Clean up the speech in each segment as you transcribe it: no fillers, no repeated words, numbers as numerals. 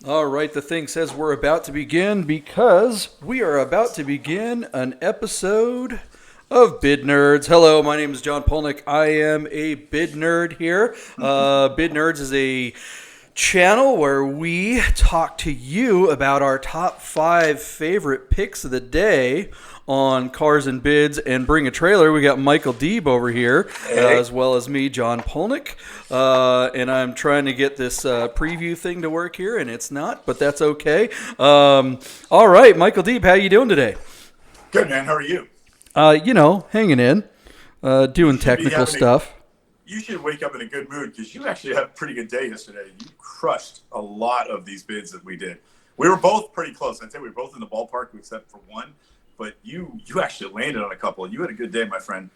All right, the thing says we're about to begin because we are about to begin an episode of Bid Nerds. Hello, my name is John Polnick. I am a bid nerd here. Bid Nerds is a channel where we talk to you about our top 5 favorite picks of the day on cars and bids and bring a trailer. We got Michael Deeb over here, as well as me, John Polnick. And I'm trying to get this preview thing to work here, and it's not, but that's okay. All right, Michael Deeb, how you doing today? Good, man. How are you? Hanging in, doing technical stuff. You should wake up in a good mood because you actually had a pretty good day yesterday. You crushed a lot of these bids that we did. We were both pretty close. I'd say we were both in the ballpark except for one. But you actually landed on a couple. You had a good day, my friend.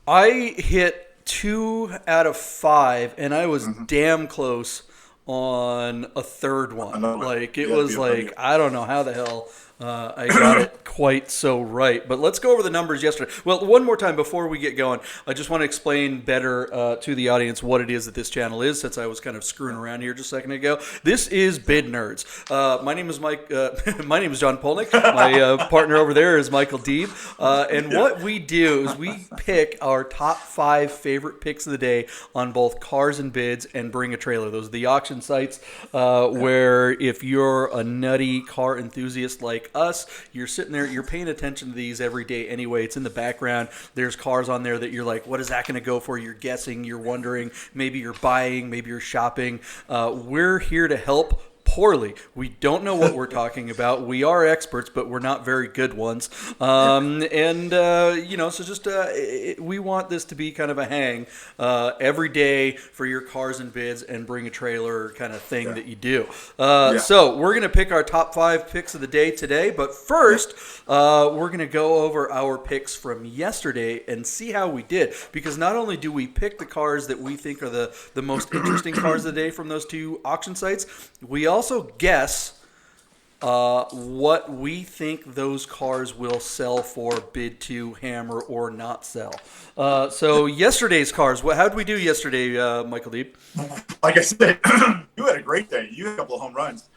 I hit 2 out of 5, and I was damn close on a third one. I don't know how the hell I got it quite so right. But let's go over the numbers yesterday. Well, one more time before we get going, I just want to explain better to the audience what it is that this channel is, since I was kind of screwing around here just a second ago. This is Bid Nerds. My name is Mike. My name is John Polnick. My partner over there is Michael Deeb. What we do is we pick our top 5 favorite picks of the day on both cars and bids and bring a trailer. Those are the auction sites where if you're a nutty car enthusiast like us, you're sitting there, you're paying attention to these every day anyway. It's in the background. There's cars on there that you're like, what is that going to go for? You're guessing, you're wondering, maybe you're buying, maybe you're shopping. We're here to help poorly. We don't know what we're talking about. We are experts, but we're not very good ones. We want this to be kind of a hang every day for your cars and bids and bring a trailer kind of thing that you do. So we're going to pick our top 5 picks of the day today, but first we're going to go over our picks from yesterday and see how we did, because not only do we pick the cars that we think are the most interesting cars of the day from those 2 auction sites, we also guess what we think those cars will sell for, bid to, hammer, or not sell. So yesterday's cars, how did we do yesterday, Michael Deeb? Like I said, you had a great day. You had a couple of home runs.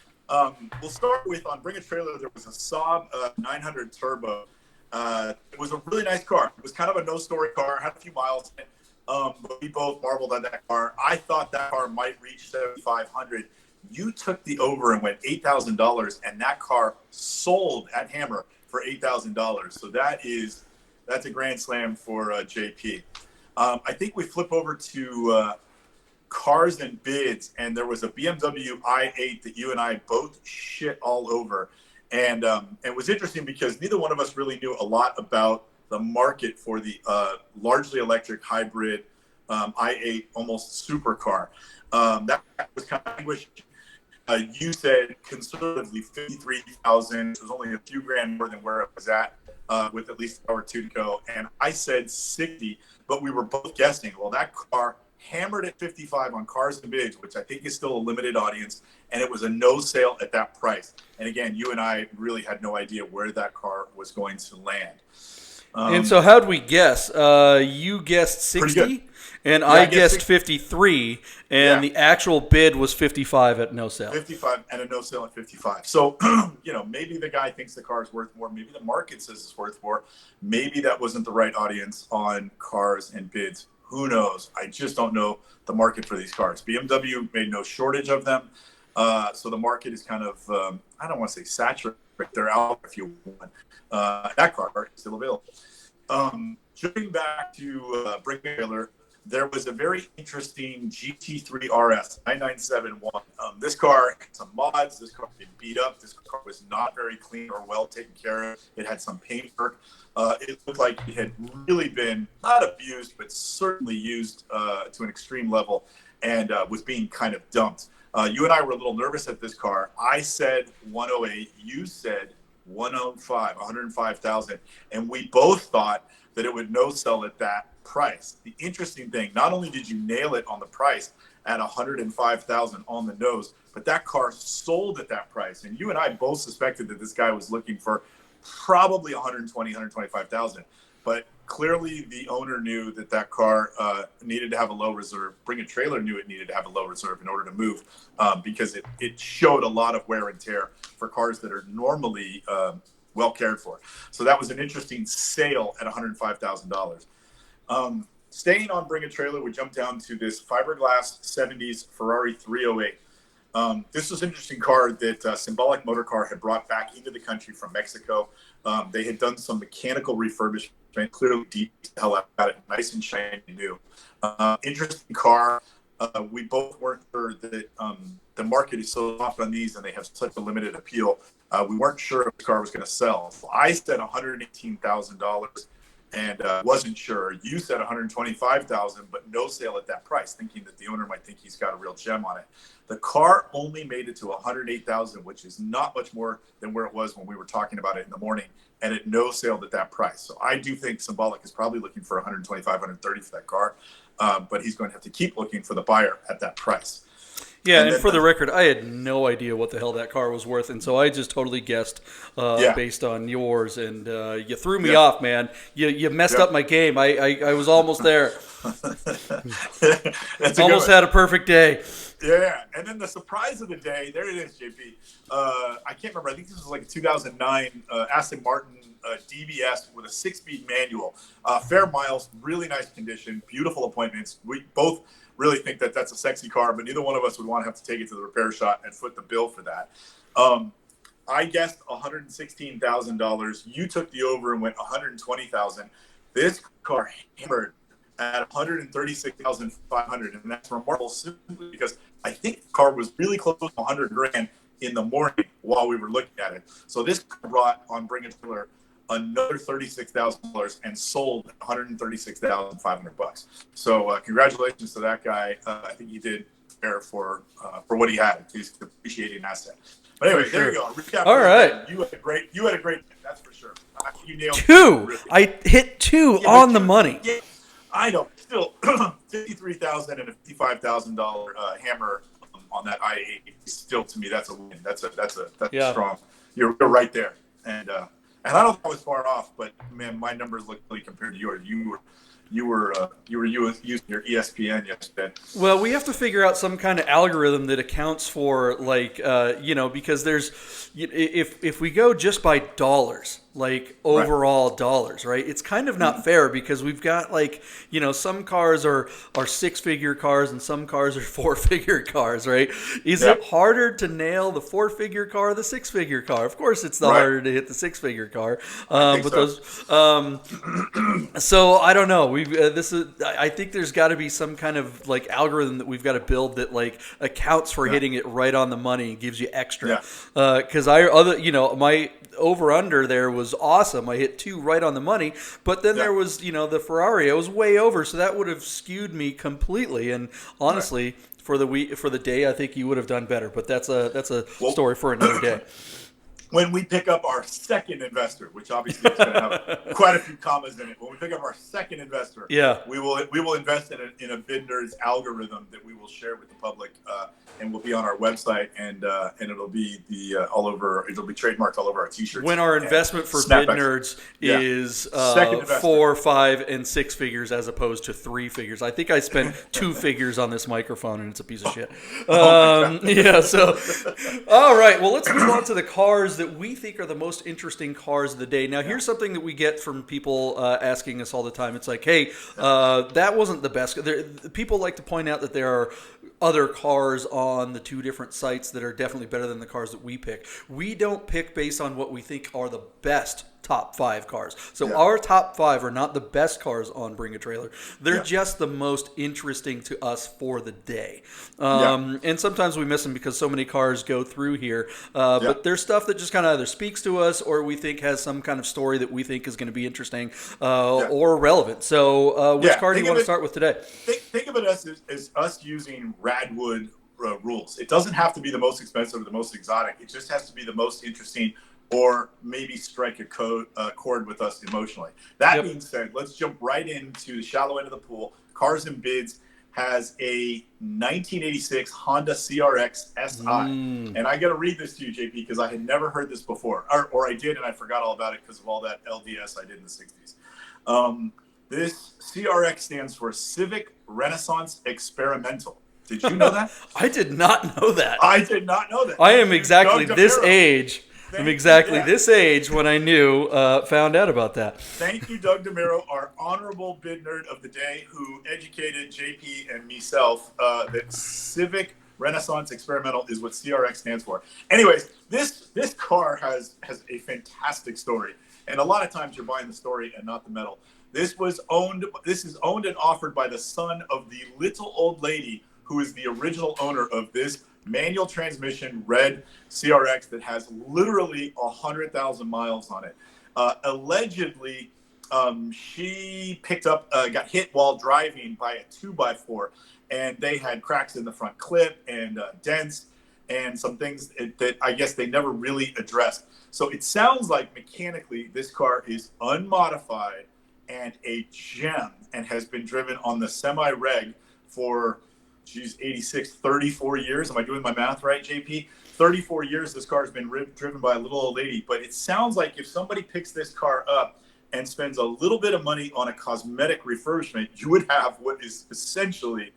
We'll start with, on Bring a Trailer, there was a Saab 900 Turbo. It was a really nice car. It was kind of a no-story car, had a few miles in it, but we both marveled at that car. I thought that car might reach 7,500. You took the over and went $8,000, and that car sold at Hammer for $8,000. So that's a grand slam for JP. I think we flip over to cars and bids, and there was a BMW i8 that you and I both shit all over. And it was interesting because neither one of us really knew a lot about the market for the largely electric hybrid i8 almost supercar. That was kind of anguish. You said conservatively 53,000. It was only a few grand more than where it was at with at least an hour or 2 to go. And I said 60, but we were both guessing. Well, that car hammered at 55 on Cars and Bids, which I think is still a limited audience, and it was a no sale at that price. And again, you and I really had no idea where that car was going to land. And so how'd we guess? You guessed 60, and I guessed 53, and the actual bid was 55 at no sale. 55 and a no sale at 55. So, maybe the guy thinks the car is worth more. Maybe the market says it's worth more. Maybe that wasn't the right audience on Cars and Bids. Who knows? I just don't know the market for these cars. BMW made no shortage of them. So the market is kind of, I don't want to say saturated, but they're out if you want. That car is still available. Jumping back to Bring a Trailer, there was a very interesting GT3 RS 9971. This car had some mods. This car had been beat up. This car was not very clean or well taken care of. It had some paint work. It looked like it had really been not abused, but certainly used to an extreme level, and was being kind of dumped. You and I were a little nervous at this car. I said 108. You said 105, 105,000, and we both thought that it would no sell at that price. The interesting thing, not only did you nail it on the price at 105,000 on the nose, but that car sold at that price. And you and I both suspected that this guy was looking for probably 120, 125,000. But clearly the owner knew that car needed to have a low reserve. Bring a Trailer knew it needed to have a low reserve in order to move, because it showed a lot of wear and tear for cars that are normally well cared for. So that was an interesting sale at $105,000. Staying on Bring a Trailer, we jumped down to this fiberglass 70s Ferrari 308. This was an interesting car that Symbolic Motor Car had brought back into the country from Mexico. They had done some mechanical refurbishment, clearly deep the hell out of it, nice and shiny new. Interesting car. We both weren't sure that the market is so soft on these and they have such a limited appeal. We weren't sure if the car was going to sell. So I said $118,000 and wasn't sure. You said $125,000, but no sale at that price, thinking that the owner might think he's got a real gem on it. The car only made it to $108,000, which is not much more than where it was when we were talking about it in the morning, and it no sailed at that price. So I do think Symbolic is probably looking for $125,000, $130,000 for that car, but he's going to have to keep looking for the buyer at that price. Yeah, and for the record, I had no idea what the hell that car was worth, and so I just totally guessed based on yours, and you threw me off, man. You messed up my game. I was almost there. Almost had a perfect day. Yeah, and then the surprise of the day, there it is, JP. I can't remember. I think this was like a 2009 Aston Martin DBS with a 6-speed manual. Fair miles, really nice condition, beautiful appointments. We both really think that that's a sexy car, but neither one of us would want to have to take it to the repair shop and foot the bill for that. I guessed $116,000. You took the over and went $120,000. This car hammered at $136,500, and that's remarkable simply because I think the car was really close to $100,000 in the morning while we were looking at it. So this car brought on Bring a Trailer another $36,000 and sold $136,500. So congratulations to that guy. I think he did fair for what he had. He's an appreciating asset. But anyway, there you go. Recap. All right. You had a great day, that's for sure. You nailed two. Really. I hit two on the money. Yeah, I know. Still, $53,000 and a $55,000 hammer on that i8. Still, to me, that's a win. That's strong. You're right there, and I don't think I was far off, but man, my numbers look really compared to yours. You were using your ESPN yesterday. Well, we have to figure out some kind of algorithm that accounts for because there's if we go just by dollars, like overall dollars, right? It's kind of not fair because we've got some cars are 6-figure cars and some cars are 4-figure cars, right? Is it harder to nail the 4-figure car or the 6-figure car? Of course, it's harder to hit the 6-figure car. So I don't know. I think there's got to be some kind of algorithm that we've got to build that accounts for hitting it right on the money and gives you extra. Because my over under there was awesome. I hit 2 right on the money, but then there was the Ferrari. I was way over, so that would have skewed me completely. And honestly, for the day, I think you would have done better. But that's a story for another day. When we pick up our second investor, which obviously is going to have quite a few commas in it, when we pick up our second investor, we will invest in a Bid Nerds algorithm that we will share with the public, and will be on our website, and it'll be all over. It'll be trademarked all over our T-shirts. When our investment for Bid Nerds is 4, 5, and 6 figures as opposed to 3 figures. I think I spent 2 figures on this microphone, and it's a piece of shit. So all right. Well, let's move on to the cars that we think are the most interesting cars of the day. Now, here's something that we get from people asking us all the time. It's like, hey, that wasn't the best. People like to point out that there are other cars on the 2 different sites that are definitely better than the cars that we pick. We don't pick based on what we think are the best top 5 cars. So our top 5 are not the best cars on Bring a Trailer. They're just the most interesting to us for the day. And sometimes we miss them because so many cars go through here. But there's stuff that just kind of either speaks to us or we think has some kind of story that we think is going to be interesting or relevant. So which car do you want to start with today? Think of it as us using Radwood rules. It doesn't have to be the most expensive or the most exotic. It just has to be the most interesting, or maybe strike a chord with us emotionally. That being said, let's jump right into the shallow end of the pool. Cars and Bids has a 1986 Honda CRXsi. And I got to read this to you, JP, because I had never heard this before. Or I did, and I forgot all about it because of all that LDS I did in the 60s. This CRX stands for Civic Renaissance Experimental. Did you know that? I did not know that. I did not know that. I am exactly this age. This age when I knew, found out about that. Thank you, Doug DeMiro, our honorable bid nerd of the day, who educated JP and myself that Civic Renaissance Experimental is what CRX stands for. Anyways, this car has a fantastic story, and a lot of times you're buying the story and not the metal. This is owned and offered by the son of the little old lady who is the original owner of this manual transmission red CRX that has literally 100,000 miles on it. Allegedly, she got hit while driving by a 2x4, and they had cracks in the front clip and dents and some things that I guess they never really addressed. So it sounds like mechanically this car is unmodified and a gem and has been driven on the semi-reg for 34 years. Am I doing my math right, JP? 34 years this car's been driven by a little old lady. But it sounds like if somebody picks this car up and spends a little bit of money on a cosmetic refurbishment, you would have what is essentially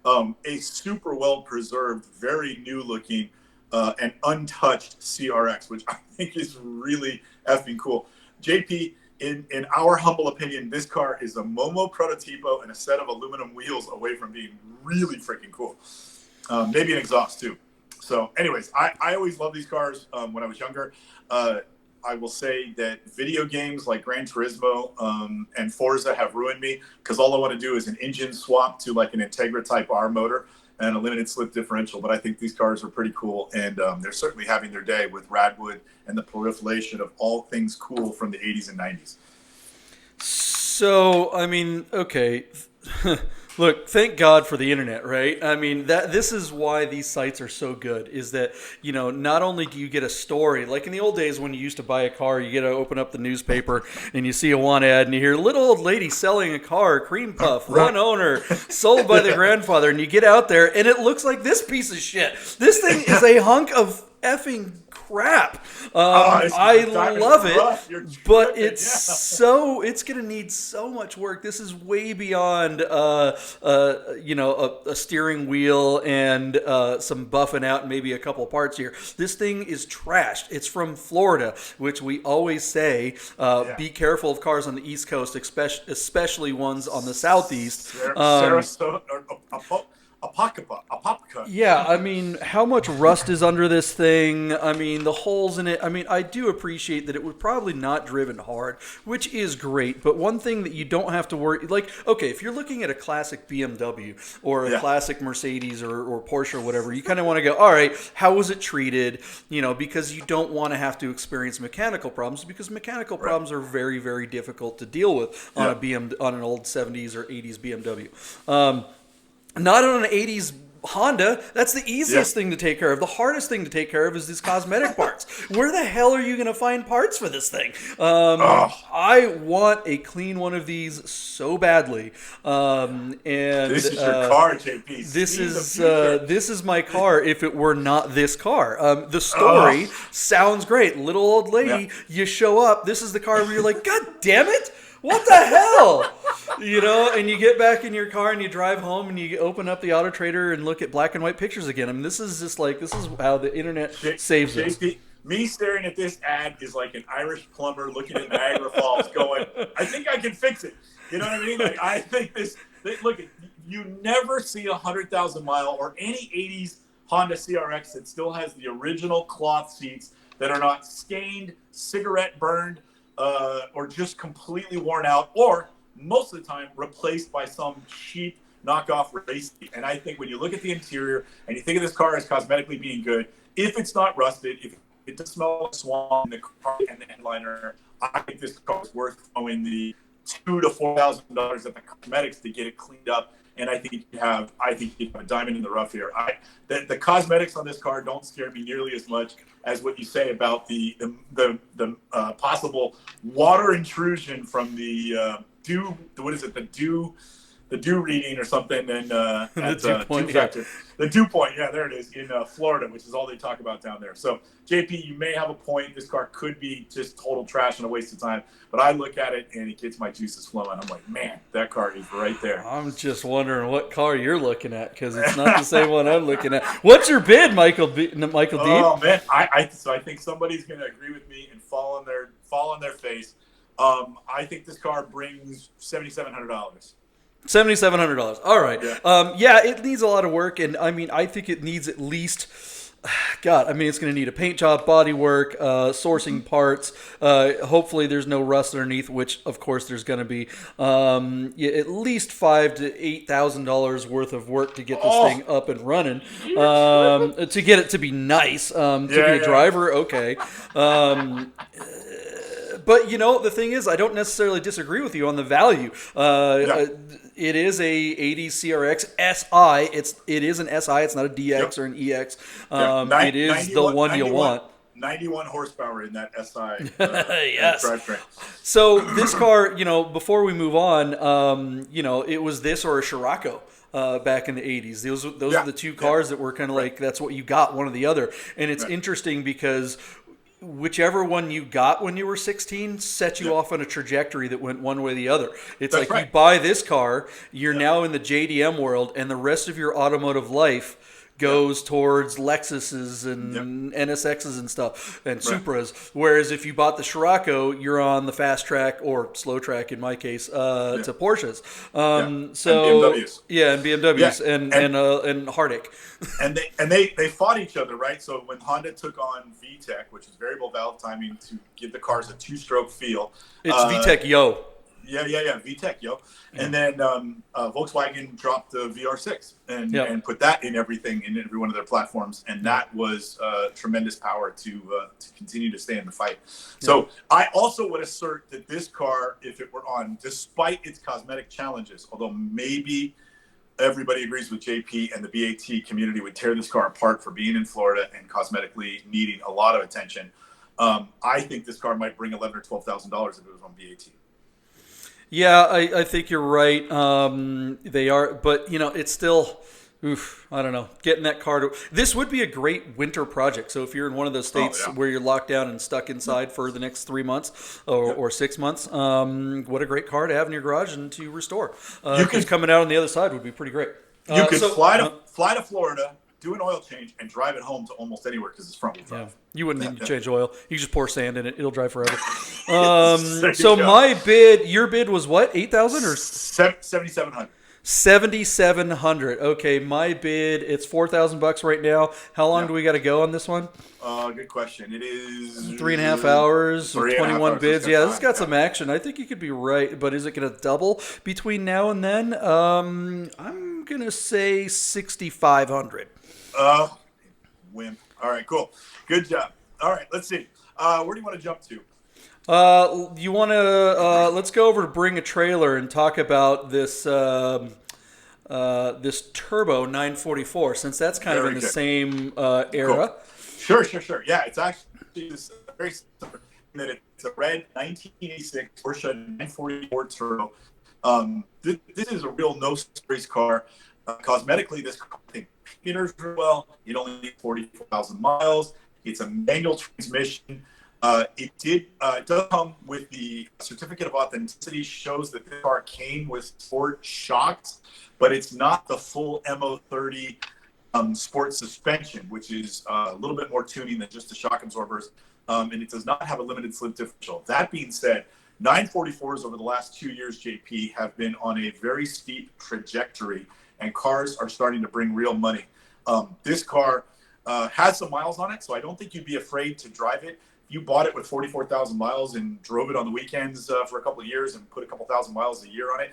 a super well-preserved, very new-looking and untouched CRX, which I think is really effing cool. JP, in our humble opinion, this car is a Momo prototipo and a set of aluminum wheels away from being really freaking cool. Maybe an exhaust too. So anyways, I always loved these cars when I was younger. I will say that video games like Gran Turismo and Forza have ruined me because all I want to do is an engine swap to like an Integra Type R motor and a limited slip differential. But I think these cars are pretty cool, and they're certainly having their day with Radwood and the proliferation of all things cool from the 80s and 90s. So, I mean, okay. Look, thank God for the internet, right? I mean, this is why these sites are so good, is that, you know, not only do you get a story, like in the old days when you used to buy a car, you get to open up the newspaper and you see a want ad and you hear little old lady selling a car, cream puff, one owner, sold by the grandfather, and you get out there and it looks like this piece of shit. This thing is a hunk of effing crap. I love it, but it's going to need so much work. This is way beyond, a steering wheel and some buffing out and maybe a couple parts here. This thing is trashed. It's from Florida, which we always say, be careful of cars on the East Coast, especially ones on the Southeast. Sarasota, Apopka. Yeah, I mean, how much rust is under this thing? I mean, the holes in it. I mean, I do appreciate that it was probably not driven hard, which is great. But one thing that you don't have to worry, like, okay, if you're looking at a classic BMW or a classic Mercedes or Porsche or whatever, you kind of want to go, all right, how was it treated? You know, because you don't want to have to experience mechanical problems, because mechanical problems are very, very difficult to deal with on on an old 70s or 80s BMW. Not on an 80s Honda. That's the easiest thing to take care of. The hardest thing to take care of is these cosmetic parts. Where the hell are you going to find parts for this thing? I want a clean one of these so badly. And this is your car, JP. This is my car if it were not this car. The story sounds great. Little old lady, you show up. This is the car where you're like, God damn it. What the hell? You know, and you get back in your car and you drive home and you open up the Auto Trader and look at black and white pictures again. I mean, this is how the internet saves us. Me staring at this ad is like an Irish plumber looking at Niagara Falls going, I think I can fix it. You know what I mean? Like, I think look, you never see a 100,000 mile or any 80s Honda CRX that still has the original cloth seats that are not stained, cigarette burned, or just completely worn out, or most of the time replaced by some cheap knockoff race seat. And I think when you look at the interior and you think of this car as cosmetically being good, if it's not rusted, if it doesn't smell like swamp in the car and the headliner, I think this car is worth throwing the $2,000 to $4,000 at the cosmetics to get it cleaned up. And I think you have a diamond in the rough here. The cosmetics on this car don't scare me nearly as much as what you say about the possible water intrusion from the dew. What is it? The dew the dew reading or something, and The at 2 point, Dew yeah. Factor, the dew point, yeah, there it is in Florida, which is all they talk about down there. So JP, you may have a point. This car could be just total trash and a waste of time, but I look at it and it gets my juices flowing. I'm like, man, that car is right there. I'm just wondering what car you're looking at because it's not the same one I'm looking at. What's your bid, Michael D? Oh man, so I think somebody's going to agree with me and fall on their face. I think this car brings $7,700. $7,700. All right. Yeah. Yeah, it needs a lot of work, and I mean, I think it needs at least. God, I mean, it's going to need a paint job, body work, sourcing parts. Hopefully, there's no rust underneath, which, of course, there's going to be. Yeah, at least $5,000 to $8,000 worth of work to get this thing up and running. To get it to be nice, to be a driver, okay. But the thing is, I don't necessarily disagree with you on the value. It is a 80 CRX SI. It is an SI. It's not a DX or an EX. It is the one you want. 91 horsepower in that SI yes. drivetrain. So this car, before we move on, it was this or a Scirocco. Back in the 80s. Those are the two cars that were kind of like, that's what you got, one or the other. And it's interesting because whichever one you got when you were 16 set you off on a trajectory that went one way or the other. It's that's like you buy this car, you're now in the JDM world, and the rest of your automotive life goes towards Lexuses and NSXs and stuff and Supras. Whereas if you bought the Scirocco, you're on the fast track or slow track in my case to Porsches. So and BMWs. Yeah, and BMWs and Hardick. And they fought each other, right? So when Honda took on VTEC, which is variable valve timing to give the cars a two-stroke feel, it's VTEC Yo. Yeah, VTEC, yo. And then Volkswagen dropped the VR6 and put that in every one of their platforms, and that was tremendous power to continue to stay in the fight. So I also would assert that this car, if it were on, despite its cosmetic challenges, although maybe everybody agrees with JP and the BAT community would tear this car apart for being in Florida and cosmetically needing a lot of attention, I think this car might bring $11,000 or $12,000 if it was on BAT. Yeah, I think you're right. They are, but it's still, I don't know. Getting that car this would be a great winter project. So if you're in one of those states where you're locked down and stuck inside for the next 3 months or 6 months, what a great car to have in your garage and to restore. Because coming out on the other side would be pretty great. You could fly to Florida, do an oil change, and drive it home to almost anywhere because it's front-wheel drive. Yeah. You wouldn't need to change oil. You just pour sand in it. It'll drive forever. So my bid, your bid was what? 8,000 or 7,700. 7,700. Okay, my bid. It's $4,000 right now. How long do we got to go on this one? Good question. It is 3.5 hours. 21 bids. Yeah, this has got some action. I think you could be right, but is it going to double between now and then? I'm gonna say 6,500. Wimp. All right, cool. Good job. All right, let's see. Where do you want to jump to? You want to let's go over to Bring a Trailer and talk about this this turbo 944, since that's kind of in the same era. Cool. Sure. Yeah, it's actually very similar in that it's a red 1986 Porsche 944 turbo. This is a real no-space car. Cosmetically, this car, I think, meters well. It only needs 44,000 miles. It's a manual transmission. It does come with the certificate of authenticity, shows that this car came with sport shocks, but it's not the full MO30 sport suspension, which is a little bit more tuning than just the shock absorbers, and it does not have a limited slip differential. That being said, 944s over the last 2 years, JP, have been on a very steep trajectory, and cars are starting to bring real money. This car has some miles on it, so I don't think you'd be afraid to drive it. You bought it with 44,000 miles and drove it on the weekends for a couple of years and put a couple thousand miles a year on it,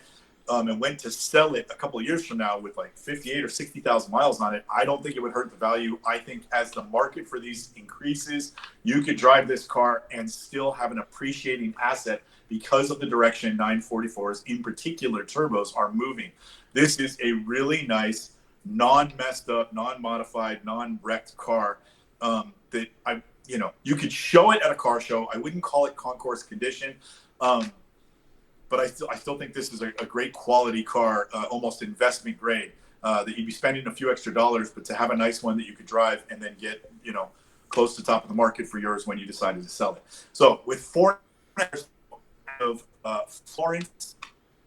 and went to sell it a couple of years from now with like 58 or 60,000 miles on it, I don't think it would hurt the value. I think as the market for these increases, you could drive this car and still have an appreciating asset because of the direction 944s, in particular turbos, are moving. This is a really nice, non-messed up, non-modified, non-wrecked car that you could show it at a car show. I wouldn't call it concourse condition, but but I still think this is a great quality car, almost investment grade. That you'd be spending a few extra dollars, but to have a nice one that you could drive and then get, close to the top of the market for yours when you decided to sell it. So with 4 of Florence,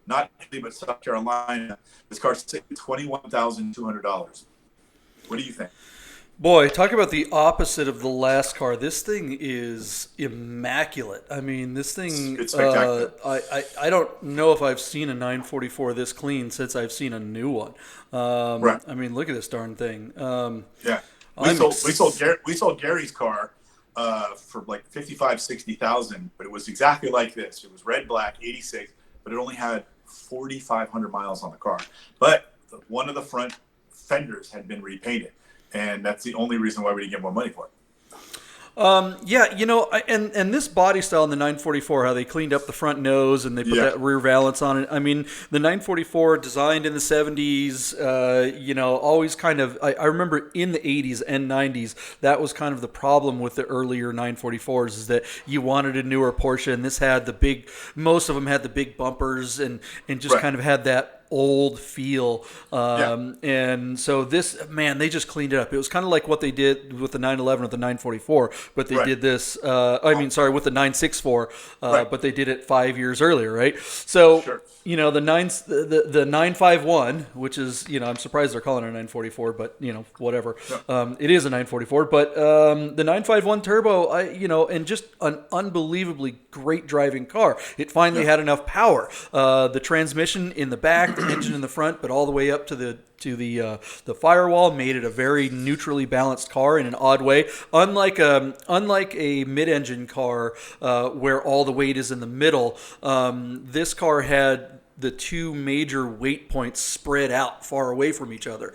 not Italy, but South Carolina, this car's $21,200. What do you think? Boy, talk about the opposite of the last car. This thing is immaculate. I mean, this thing. It's spectacular. I don't know if I've seen a 944 this clean since I've seen a new one. Right. I mean, look at this darn thing. Yeah. We sold Gary's car for like 55, 60,000, but it was exactly like this. It was red, black, 86, but it only had 4,500 miles on the car. But one of the front fenders had been repainted. And that's the only reason why we didn't get more money for it. Yeah, and this body style in the 944, how they cleaned up the front nose and they put that rear valance on it. I mean, the 944 designed in the 70s, always kind of, I remember in the 80s and 90s, that was kind of the problem with the earlier 944s is that you wanted a newer Porsche, and this had most of them had the big bumpers and just kind of had that old feel. And so this, man, they just cleaned it up. It was kind of like what they did with the 911 with the 944, but they did this, with the 964, but they did it 5 years earlier, right? So, the 951, which is, I'm surprised they're calling it a 944, but, whatever. It is a 944, but the 951 turbo, and just an unbelievably great driving car. It finally had enough power. The transmission in the back, the engine in the front, but all the way up to the firewall made it a very neutrally balanced car in an odd way. Unlike a mid-engine car where all the weight is in the middle, this car had the two major weight points spread out far away from each other,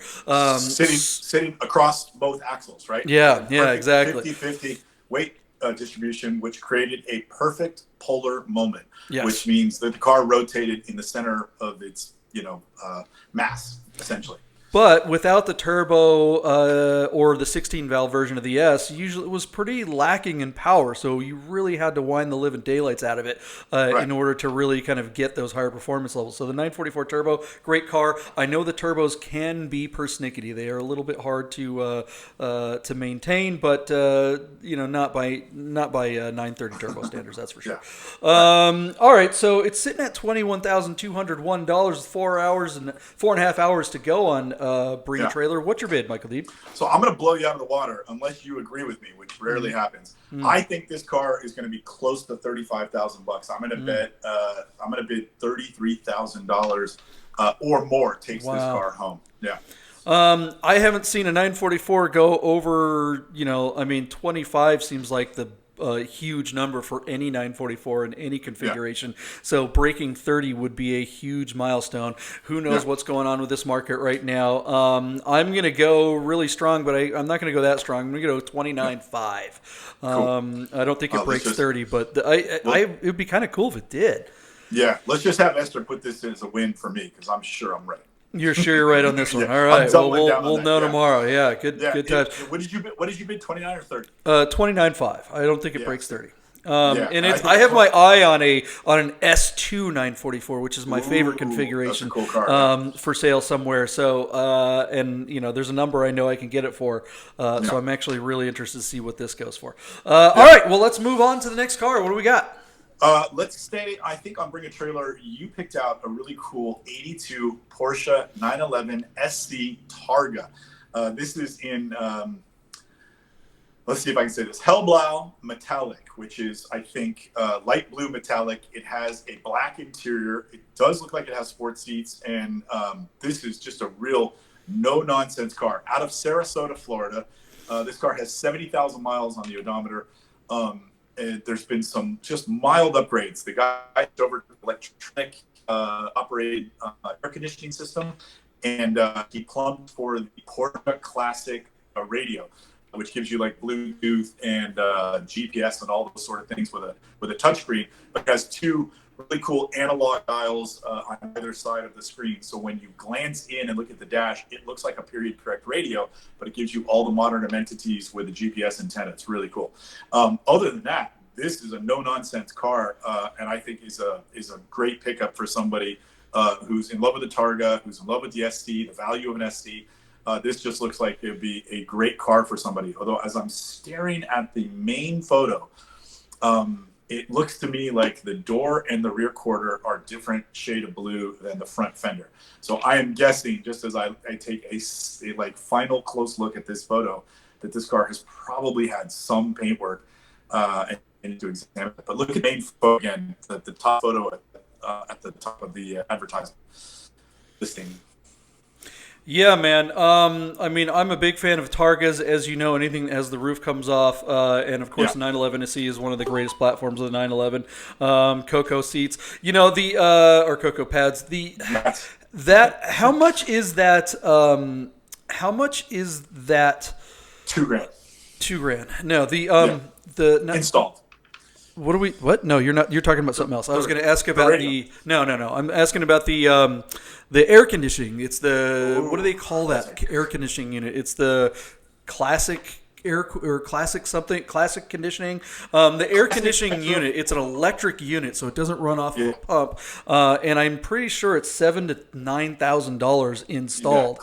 sitting across both axles, right? Yeah, exactly. 50-50 weight distribution, which created a perfect polar moment, yes. Which means that the car rotated in the center of its mass, essentially. But without the turbo or the 16-valve version of the S, usually it was pretty lacking in power. So you really had to wind the living daylights out of it in order to really kind of get those higher performance levels. So the 944 Turbo, great car. I know the turbos can be persnickety. They are a little bit hard to maintain, but not by 930 turbo standards. That's for sure. All right, so it's sitting at $21,201, 4.5 hours to go on Bring a Trailer. What's your bid, Michael Deeb? So I'm going to blow you out of the water unless you agree with me, which rarely happens. I think this car is going to be close to $35,000. I'm going to bet. I'm going to bid $33,000 or more takes this car home. Yeah. I haven't seen a 944 go over. 25 seems like the huge number for any 944 in any configuration. So breaking 30 would be a huge milestone. Who knows what's going on with this market right now? I'm going to go really strong, but I'm not going to go that strong. I'm going to go 29.5. Cool. I don't think it breaks 30, but it would be kind of cool if it did. Yeah, let's just have Esther put this in as a win for me because I'm sure I'm right. You're sure you're right on this one. All right. Well, we'll know tomorrow. Yeah. Good times. What did you bid? 29 or 30? 29.5. I don't think it breaks 30. And I have my eye on an S2 944, which is my favorite configuration. That's a cool car, for sale somewhere. So, there's a number I know I can get it for. So I'm actually really interested to see what this goes for. All right. Well, let's move on to the next car. What do we got? Let's stay, I think on Bring a Trailer, you picked out a really cool 82 Porsche 911 SC Targa. This is in, let's see if I can say this, Hellblau Metallic, which is, I think, light blue metallic. It has a black interior. It does look like it has sports seats, and this is just a real no-nonsense car. Out of Sarasota, Florida. This car has 70,000 miles on the odometer. And there's been some just mild upgrades. The guy over electronic operated air conditioning system, and he plumbed for the Porsche Classic radio, which gives you like Bluetooth and GPS and all those sort of things with a touchscreen. But it has two really cool analog dials on either side of the screen. So when you glance in and look at the dash, it looks like a period correct radio, but it gives you all the modern amenities with the GPS antenna. It's really cool. Other than that, this is a no-nonsense car, and I think is a great pickup for somebody who's in love with the Targa, who's in love with the SC, the value of an SC. This just looks like it would be a great car for somebody. Although as I'm staring at the main photo, it looks to me like the door and the rear quarter are different shade of blue than the front fender. So I am guessing, just as I take a like final close look at this photo, that this car has probably had some paint work and need to examine it. But look at the main photo again, the top photo at the top of the advertisement listing. Yeah, man. I mean, I'm a big fan of Targas, as you know. Anything as the roof comes off, and of course, the 911 SE is one of the greatest platforms of the 911. Coco seats, you know, the or Coco pads. That how much is that? How much is that? $2,000. $2,000. No, the installed. What are we? What? No, you're not. You're talking about something else. I was going to ask about No. I'm asking about the air conditioning. It's the what do they call that air conditioning unit? It's the classic air or classic something classic conditioning. The air conditioning unit. It's an electric unit, so it doesn't run off of a pump. And I'm pretty sure it's $7,000 to $9,000 installed.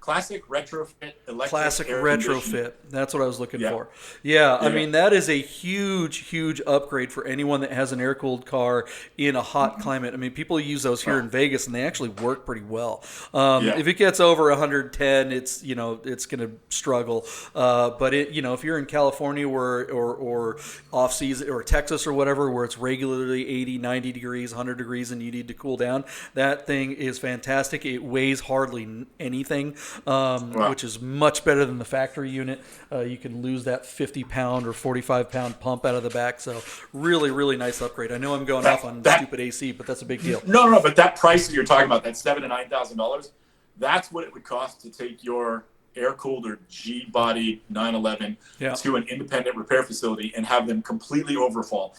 Classic retrofit electric Classic air retrofit. That's what I was looking for. Yeah, I mean, that is a huge upgrade for anyone that has an air-cooled car in a hot climate. I mean, people use those here in Vegas, and they actually work pretty well. If it gets over 110, it's going to struggle. But if you're in California or off season or Texas or whatever, where it's regularly 80, 90 degrees, 100 degrees, and you need to cool down, that thing is fantastic. It weighs hardly anything. Which is much better than the factory unit. You can lose that 50-pound or 45-pound pump out of the back. So really nice upgrade. I know I'm going off on stupid AC, but that's a big deal. No, but that price that you're talking about, that $7,000 to $9,000, that's what it would cost to take your air-cooled or G-body 911 to an independent repair facility and have them completely overhaul.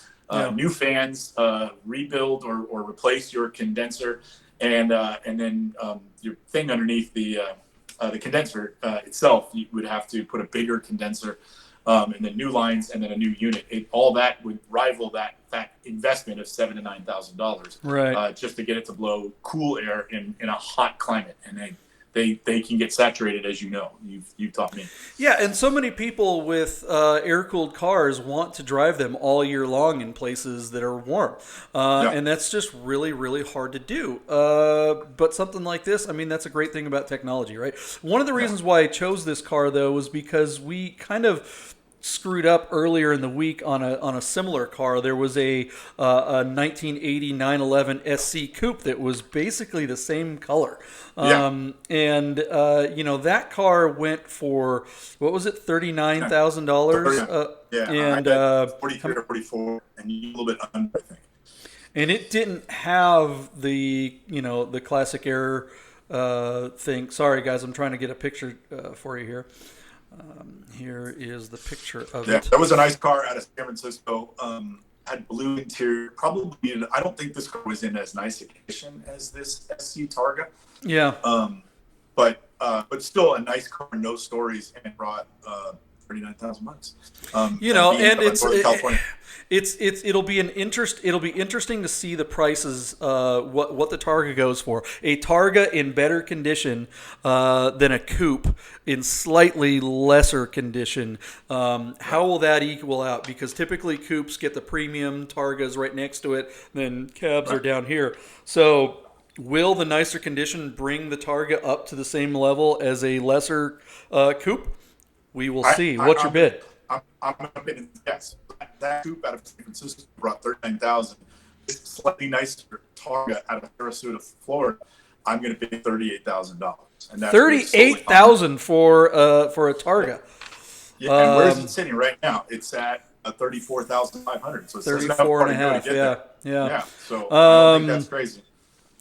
New fans, rebuild or replace your condenser, and then your thing underneath the condenser itself, you would have to put a bigger condenser, and then new lines, and then a new unit. All that would rival that investment of $7,000 to $9,000, right? Just to get it to blow cool air in a hot climate, and they can get saturated, as you know. You've taught me. Yeah, and so many people with air-cooled cars want to drive them all year long in places that are warm. And that's just really hard to do. But something like this, I mean, that's a great thing about technology, right? One of the reasons why I chose this car, though, was because we kind of screwed up earlier in the week on a similar car. There was a 1980 911 SC Coupe that was basically the same color. And that car went for, what was it, $39,000? And 43 or 44, and a little bit under, I think. And it didn't have the classic air thing. Sorry, guys, I'm trying to get a picture for you here. Here is the picture of it. That was a nice car out of San Francisco. Had blue interior. Probably, I don't think this car was in as nice a condition as this SC Targa. Yeah. But still a nice car, no stories, and brought $39,000. It'll be interesting to see the prices, what the Targa goes for. A Targa in better condition than a coupe in slightly lesser condition. How will that equal out? Because typically coupes get the premium, Targas right next to it, then cabs are down here. So will the nicer condition bring the Targa up to the same level as a lesser coupe? We will see. What's your bid? I'm going to bid yes. That coupe out of San Francisco brought $39,000. This slightly nicer Targa out of Sarasota, Florida, I'm going to bid $38,000. And that's $38,000 for a Targa. Yeah, and where is it sitting right now? It's at $34,500. So it's 34 and a half. Yeah. So I don't think that's crazy.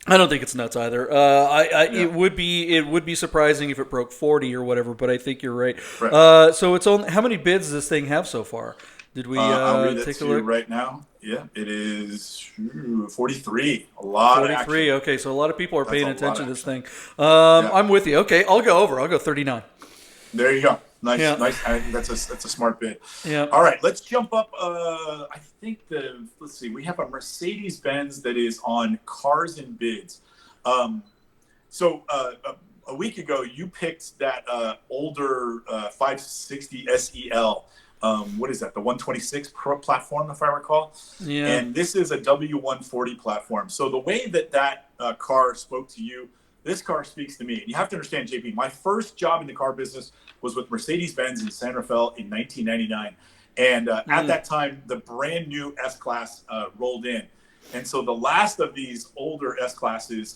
I don't think it's nuts either. It would be surprising if it broke 40 or whatever, but I think you're right. So it's only, how many bids does this thing have so far? Did we take a look right now? Yeah, it is 43. A lot. 43. Okay, so a lot of people are paying attention to this thing. I'm with you. Okay, I'll go over. I'll go 39. There you go. Nice, Yeah. nice. I think that's a smart bid. Yeah. All right, let's jump up. I think let's see. We have a Mercedes Benz that is on Cars and Bids. Um, a week ago, you picked that older 560 SEL. What is that? The 126 Pro platform, if I recall. Yeah. And this is a W140 platform. So the way that car spoke to you, this car speaks to me. And you have to understand, JP, my first job in the car business was with Mercedes-Benz in San Rafael in 1999. And at that time, the brand new S-Class rolled in. And so the last of these older S-Classes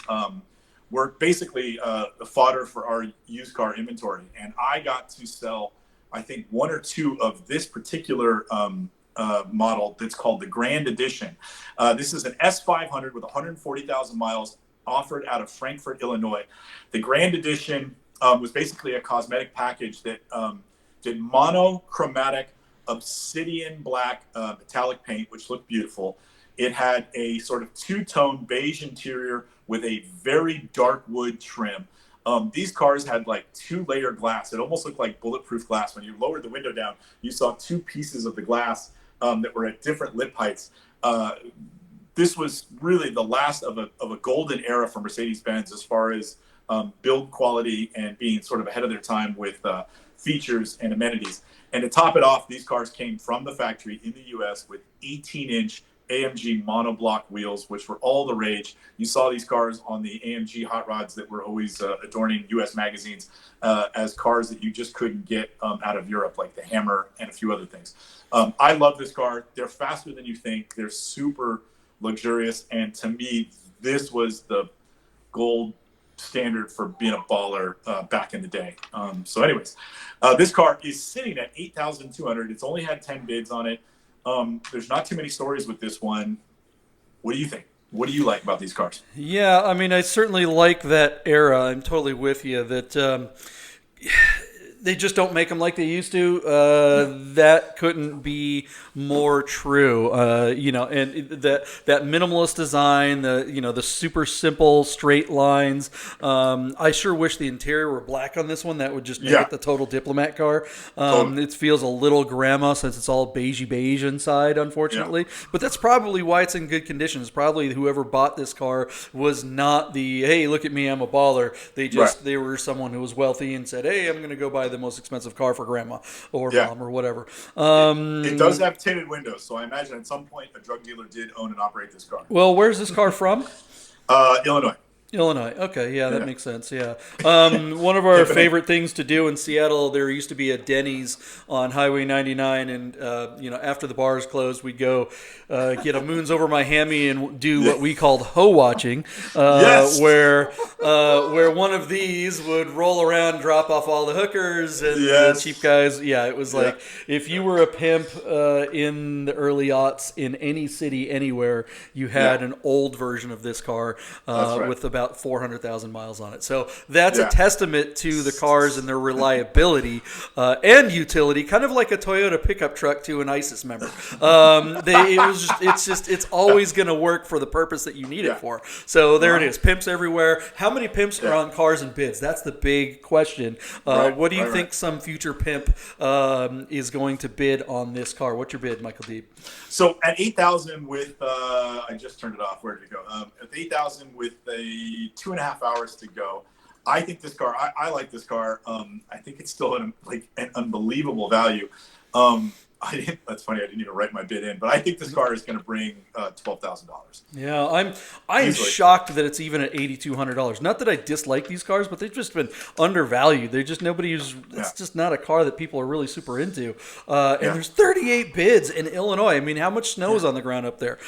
were basically the fodder for our used car inventory. And I got to sell, I think, one or two of this particular model that's called the Grand Edition. This is an S500 with 140,000 miles, offered out of Frankfort, Illinois. The Grand Edition was basically a cosmetic package that did monochromatic obsidian black metallic paint, which looked beautiful. It had a sort of two-tone beige interior with a very dark wood trim. These cars had like two-layer glass. It almost looked like bulletproof glass. When you lowered the window down, you saw two pieces of the glass that were at different lip heights. This was really the last of a golden era for Mercedes-Benz as far as build quality and being sort of ahead of their time with features and amenities. And to top it off, these cars came from the factory in the U.S. with 18-inch AMG monoblock wheels, which were all the rage. You saw these cars on the AMG hot rods that were always adorning U.S. magazines as cars that you just couldn't get out of Europe, like the Hammer and a few other things. I love this car. They're faster than you think. They're super luxurious. And to me, this was the gold standard for being a baller back in the day. So anyways, this car is sitting at $8,200. It's only had 10 bids on it. There's not too many stories with this one. What do you think? What do you like about these cars? Yeah, I mean, I certainly like that era. I'm totally with you that they just don't make them like they used to. That couldn't be more true. And that minimalist design, the super simple straight lines. I sure wish the interior were black on this one. That would just make it the total diplomat car. Totally. It feels a little grandma since it's all beige inside, unfortunately. Yeah. But that's probably why it's in good condition. It's probably whoever bought this car was not the, hey, look at me, I'm a baller. They were someone who was wealthy and said, hey, I'm going to go buy the most expensive car for grandma or mom or whatever. It does have tinted windows, so I imagine at some point a drug dealer did own and operate this car. Well, where's this car from? Illinois. Illinois. Okay, yeah, that makes sense. Yeah, one of our favorite things to do in Seattle. There used to be a Denny's on Highway 99, and after the bars closed, we'd go get a moons over my hammy and do what we called hoe watching, where one of these would roll around, drop off all the hookers and the cheap guys. Yeah, it was like if you were a pimp in the early aughts in any city anywhere, you had an old version of this car with about 400,000 miles on it. So that's a testament to the cars and their reliability and utility, kind of like a Toyota pickup truck to an ISIS member. It's always going to work for the purpose that you need it for. So there it is. Pimps everywhere. How many pimps are on Cars and Bids? That's the big question. What do you think some future pimp is going to bid on this car? What's your bid, Michael Deeb? So at 8,000 with, I just turned it off. Where did it go? At 8,000 with a 2.5 hours to go. I think this car, I like this car. I think it's still an unbelievable value. That's funny. I didn't even write my bid in, but I think this car is going to bring $12,000. Yeah, I'm shocked that it's even at $8,200. Not that I dislike these cars, but they've just been undervalued. They're just it's just not a car that people are really super into. And there's 38 bids in Illinois. I mean, how much snow is on the ground up there?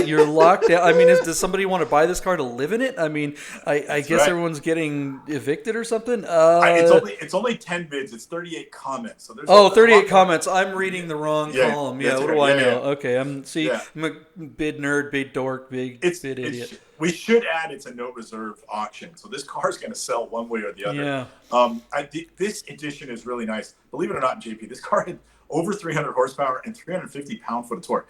You're locked down. I mean, does somebody want to buy this car to live in it? I mean, I guess everyone's getting evicted or something. It's only 10 bids. It's 38 comments. So there's 38 comments. I'm reading the wrong column. Yeah, what do I know? Okay, I'm a bid nerd, bid dork, bid idiot. We should add it's a no reserve auction, so this car is going to sell one way or the other. Yeah. This edition is really nice. Believe it or not, JP, this car had over 300 horsepower and 350 pound-foot of torque.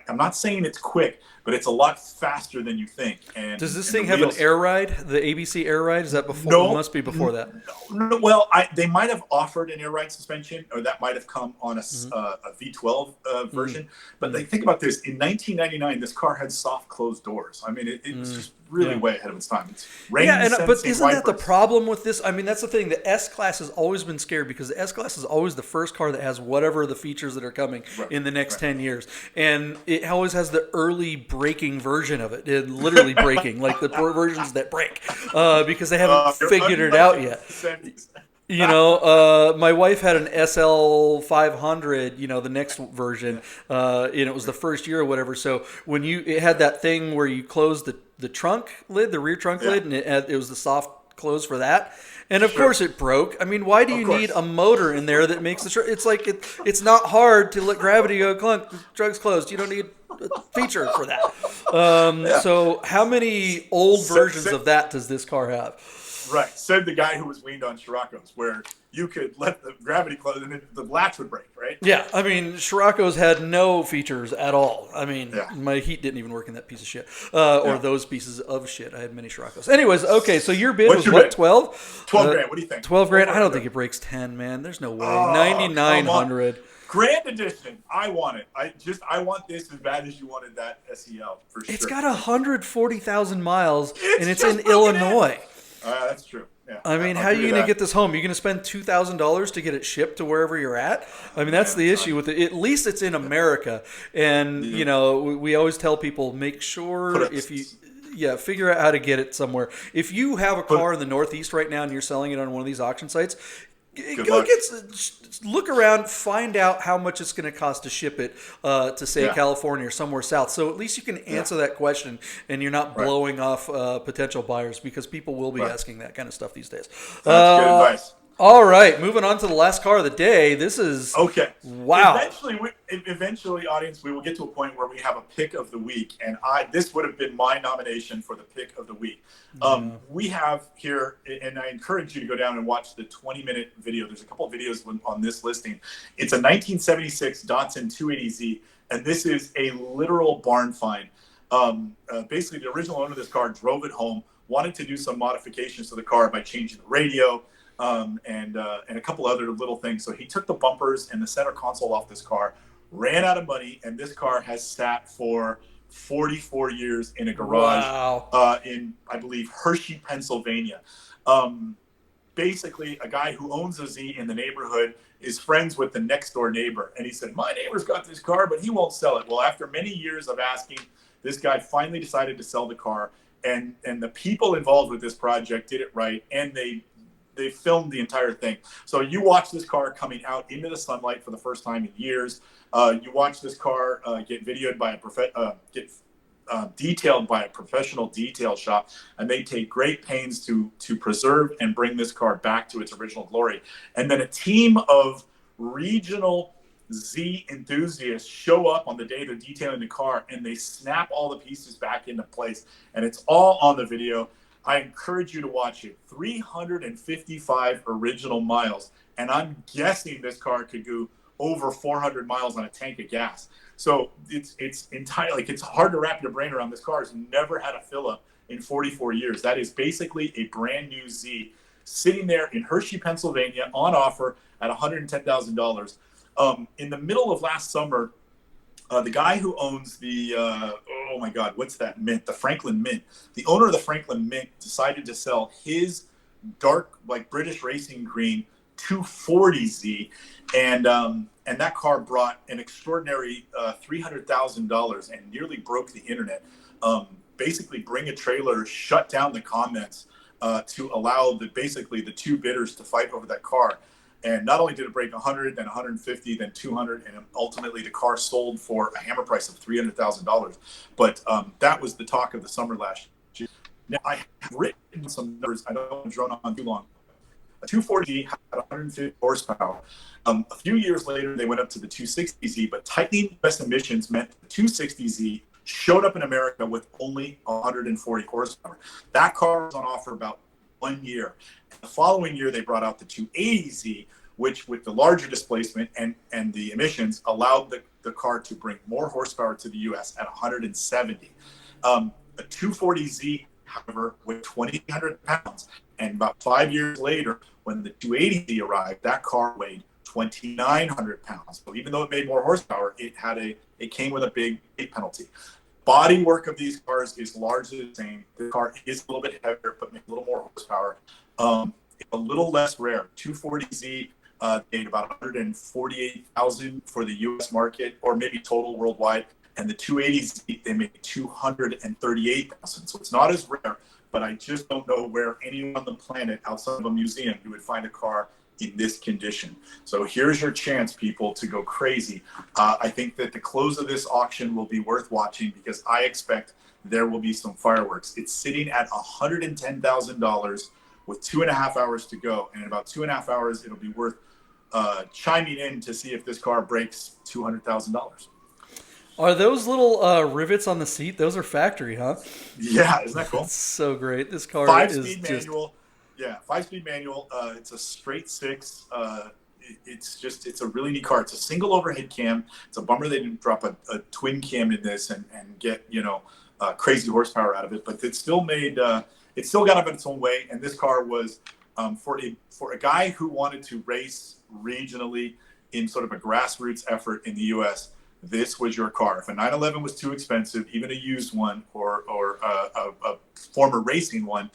I'm not saying it's quick, but it's a lot faster than you think. Does this And the thing have an wheels, air ride? The ABC air ride? Is that before? It no, must be before that. no, well, they might have offered an air ride suspension, or that might have come on a V12 version. But like, think about this: in 1999, this car had soft closed doors. I mean, it was just really way ahead of its time. It's rain But sensing isn't that the wipers. problem with this? I mean, that's the thing. The S Class has always been scared because the S Class is always the first car that has whatever the features that are coming in the next 10 years. And it always has the early braking version of it, literally braking, like the versions that break, because they haven't figured it out yet. My wife had an SL500, the next version, and it was the first year or whatever. So when it had that thing where you close the trunk lid, the rear trunk lid, and it was the soft close for that. And of course it broke. I mean, why do you need a motor in there that makes it's like it's not hard to let gravity go clunk, the trunk's closed. You don't need a feature for that. So how many old versions of that does this car have? Right, said the guy who was weaned on Scirocco's, where you could let the gravity close and the latch would break, right? Yeah, I mean, Scirocco's had no features at all. I mean, my heat didn't even work in that piece of shit, or those pieces of shit. I had many Scirocco's. Anyways, okay, so your bid was what, 12? 12 grand, what do you think? 12 grand? I don't think it breaks 10, man. There's no way. 9,900. Grand edition. I want it. I want this as bad as you wanted that SEL, for sure. It's got 140,000 miles, and it's in Illinois. That's true. Yeah. I mean, how are you going to get this home? You're going to spend $2,000 to get it shipped to wherever you're at? I mean, that's the issue with it. At least it's in America. And, we always tell people, make sure figure out how to get it somewhere. If you have a car in the Northeast right now and you're selling it on one of these auction sites, look around, find out how much it's going to cost to ship it to, say, California or somewhere south. So at least you can answer that question, and you're not blowing off potential buyers, because people will be asking that kind of stuff these days. That's good advice. All right, moving on to the last car of the day. This is wow. Eventually, audience, we will get to a point where we have a pick of the week, and this would have been my nomination for the pick of the week. We have here, and I encourage you to go down and watch the 20-minute video. There's a couple of videos on this listing. It's a 1976 Datsun 280Z, and this is a literal barn find. Basically, the original owner of this car drove it home, wanted to do some modifications to the car by changing the radio, and a couple other little things. So he took the bumpers and the center console off this car, ran out of money, and this car has sat for 44 years in a garage in, I believe, Hershey, Pennsylvania. Basically, a guy who owns a Z in the neighborhood is friends with the next door neighbor. And he said, my neighbor's got this car, but he won't sell it. Well, after many years of asking, this guy finally decided to sell the car. And the people involved with this project did it right, and they filmed the entire thing. So you watch this car coming out into the sunlight for the first time in years. You watch this car get videoed by detailed by a professional detail shop, and they take great pains to preserve and bring this car back to its original glory. And then a team of regional Z enthusiasts show up on the day they're detailing the car, and they snap all the pieces back into place, and it's all on the video. I encourage you to watch it. 355 original miles, and I'm guessing this car could go over 400 miles on a tank of gas. So it's entirely, it's hard to wrap your brain around. This car has never had a fill up in 44 years. That is basically a brand new Z sitting there in Hershey, Pennsylvania, on offer at $110,000. In the middle of last summer, the guy who owns the, oh my God, what's that mint? The Franklin Mint. The owner of the Franklin Mint decided to sell his dark, like British racing green 240Z, and that car brought an extraordinary $300,000 and nearly broke the internet. Basically, Bring a Trailer shut down the comments to allow basically the two bidders to fight over that car. And not only did it break 100, then 150, then 200, and ultimately the car sold for a hammer price of $300,000. But that was the talk of the summer last year. Now, I have written some numbers. I don't want to drone on too long. A 240Z had 150 horsepower. A few years later, they went up to the 260Z, but tightening US emissions meant the 260Z showed up in America with only 140 horsepower. That car was on offer about 1 year. The following year, they brought out the 280Z, which with the larger displacement and the emissions allowed the car to bring more horsepower to the U.S. at 170. A 240Z, however, with 2,800 pounds. And about 5 years later, when the 280Z arrived, that car weighed 2,900 pounds. So even though it made more horsepower, it came with a big weight penalty. Body work of these cars is largely the same. The car is a little bit heavier, but makes a little more horsepower. It's a little less rare. 240Z made about 148,000 for the U.S. market, or maybe total worldwide. And the 280Z, they made 238,000. So it's not as rare, but I just don't know where anyone on the planet outside of a museum you would find a car in this condition. So here's your chance, people, to go crazy. I think that the close of this auction will be worth watching because I expect there will be some fireworks. It's sitting at $110,000 with 2.5 hours to go. And in about 2.5 hours, it'll be worth chiming in to see if this car breaks $200,000. Are those little rivets on the seat? Those are factory, huh? Yeah, isn't that cool? That's so great. This car Five-speed is manual. Yeah, 5-speed manual. It's a straight six. It's a really neat car. It's a single overhead cam. It's a bummer they didn't drop a twin cam in this and get crazy horsepower out of it. But it still got up in its own way. And this car was for a guy who wanted to race regionally in sort of a grassroots effort in the U.S. This was your car. If a 911 was too expensive, even a used one or a former racing one,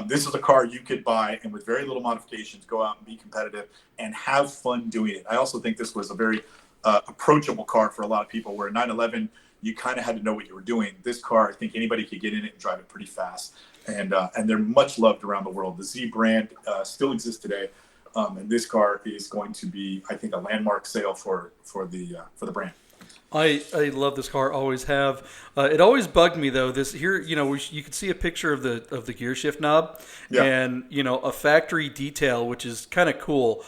this is a car you could buy and with very little modifications go out and be competitive and have fun doing it. I also think this was a very approachable car for a lot of people, where a 911, you kind of had to know what you were doing. This car, I think anybody could get in it and drive it pretty fast. And they're much loved around the world. The Z brand still exists today. And this car is going to be, I think, a landmark sale for the brand. I love this car, always have. It always bugged me though. This here, you could see a picture of the gear shift knob, and a factory detail, which is kind of cool.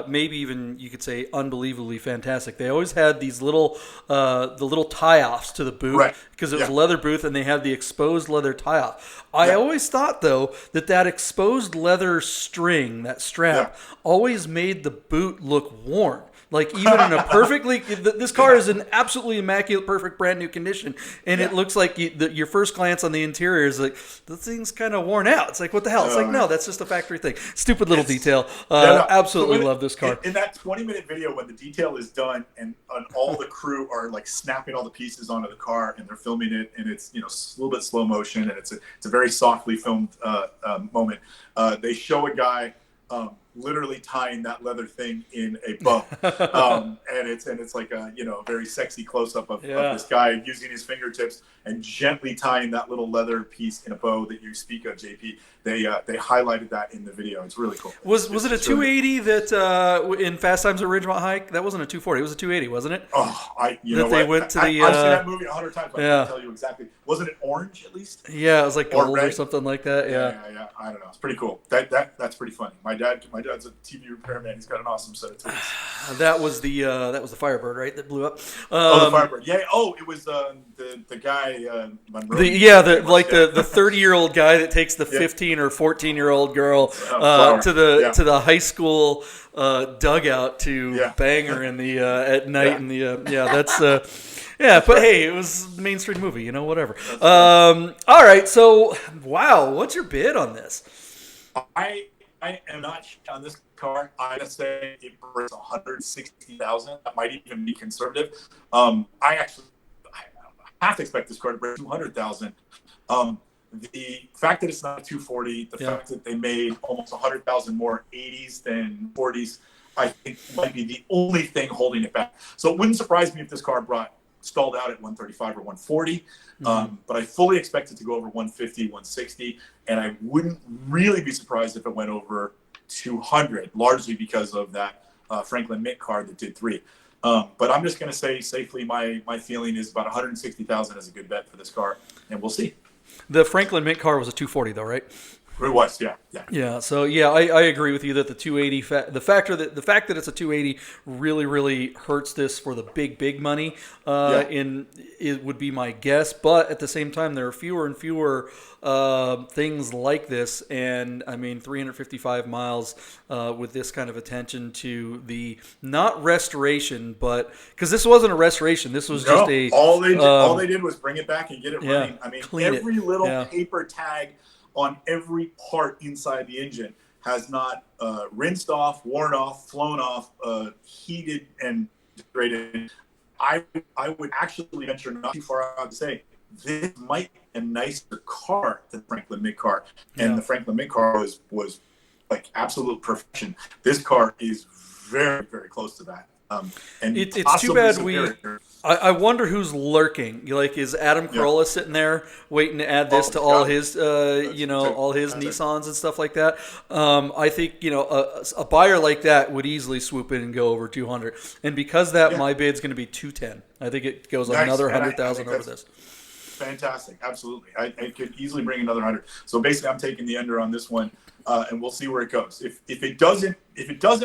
Maybe even you could say unbelievably fantastic. They always had these the little tie offs to the boot, because it was a leather boot, and they had the exposed leather tie off. I always thought though that exposed leather string, that strap, always made the boot look worn. Like even in a perfectly, this car is in absolutely immaculate, perfect, brand new condition, and it looks like your first glance on the interior is like, the thing's kind of worn out. It's like, what the hell? It's like, no, that's just a factory thing. Stupid little detail. Absolutely love this car. In that 20-minute video, when the detail is done and all the crew are like snapping all the pieces onto the car and they're filming it, and it's a little bit slow motion, and it's a very softly filmed moment. They show a guy literally tying that leather thing in a bow, and it's like a very sexy close up of this guy using his fingertips and gently tying that little leather piece in a bow that you speak of, JP. They highlighted that in the video. It's really cool. Was it a 280 that in Fast Times at Ridgemont High? That wasn't a 240. It was a 280, wasn't it? Oh, I've seen that movie 100 times. But I can't tell you exactly. Wasn't it orange at least? Yeah, it was like gold or something like that. Yeah. I don't know. It's pretty cool. That's pretty funny. My dad's a TV repairman. He's got an awesome set of tools. That was the Firebird, right? That blew up. The Firebird. Yeah. Oh, it was the guy. Monroe. The 30-year-old guy that takes the 15 or 14-year-old girl to the high school dugout to bang her in the at night in the that's but hey, it was a Main Street movie, whatever. All right, so wow, what's your bid on this? I am not on this car. I'm gonna say it brings 160,000. That might even be conservative. I have to expect this car to bring 200,000. The fact that it's not a 240, the fact that they made almost 100,000 more 80s than 40s, I think might be the only thing holding it back. So it wouldn't surprise me if this car stalled out at 135 or 140, but I fully expect it to go over 150, 160, and I wouldn't really be surprised if it went over 200, largely because of that Franklin Mint car that did 3. But I'm just going to say safely, my feeling is about 160,000 is a good bet for this car, and we'll see. The Franklin Mint car was a 240 though, right? It was, yeah, yeah. Yeah, so yeah, I agree with you that the 280 the fact that it's a 280 really hurts this for the big money. Yeah. In it would be my guess, but at the same time, there are fewer and fewer things like this, and I mean 355 miles with this kind of attention to the not restoration, but because this wasn't a restoration, this was just a all they did was bring it back and get it running. I mean, clean every little yeah. paper tag on every part inside the engine has not rinsed off, worn off, flown off, heated and degraded. I would actually venture not too far out to say this might be a nicer car than the Franklin Mint car. And the Franklin Mint car was like absolute perfection. This car is very close to that. And it's too bad I wonder who's lurking. Like, is Adam Carolla sitting there waiting to add this to all his, all his Nissans and stuff like that? I think a buyer like that would easily swoop in and go over 200. And because my bid's going to be 210. I think it goes another 100,000 over this. Fantastic, absolutely. I could easily bring another 100. So basically, I'm taking the under on this one, and we'll see where it goes. If it doesn't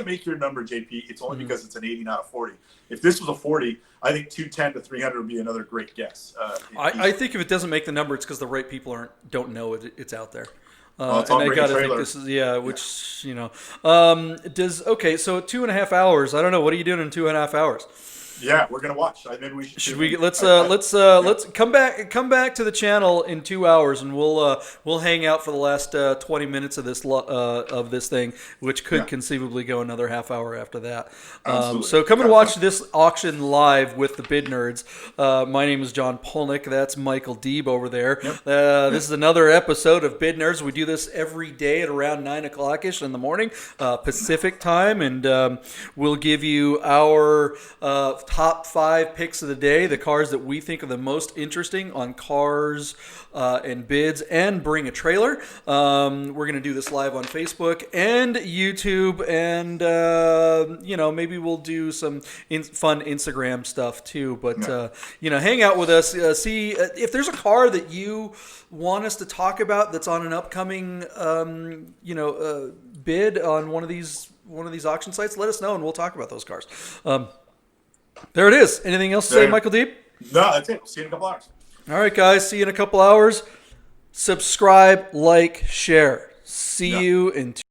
make your number, JP, it's only because it's an 80, not a 40. If this was a 40, I think 210 to 300 would be another great guess. I think if it doesn't make the number, it's because the right people don't know it's out there. Well, and I gotta think this is does okay. So 2.5 hours. I don't know. What are you doing in 2.5 hours? Yeah, we're gonna watch. Maybe we should. Should we? Let's come back to the channel in 2 hours, and we'll hang out for the last 20 minutes of this thing, which could conceivably go another half hour after that. So come and watch this auction live with the Bid Nerds. My name is John Polnick. That's Michael Deeb over there. Yep. This is another episode of Bid Nerds. We do this every day at around 9 o'clock-ish in the morning, Pacific time, and we'll give you our top 5 picks of the day, the cars that we think are the most interesting on Cars and Bids, and Bring a Trailer. We're going to do this live on Facebook and YouTube, and maybe we'll do some fun Instagram stuff too. But hang out with us. See if there's a car that you want us to talk about that's on an upcoming bid on one of these auction sites. Let us know, and we'll talk about those cars. There it is. Anything else to say, Michael Deeb? No, that's it. See you in a couple hours. All right, guys. See you in a couple hours. Subscribe, like, share. See you in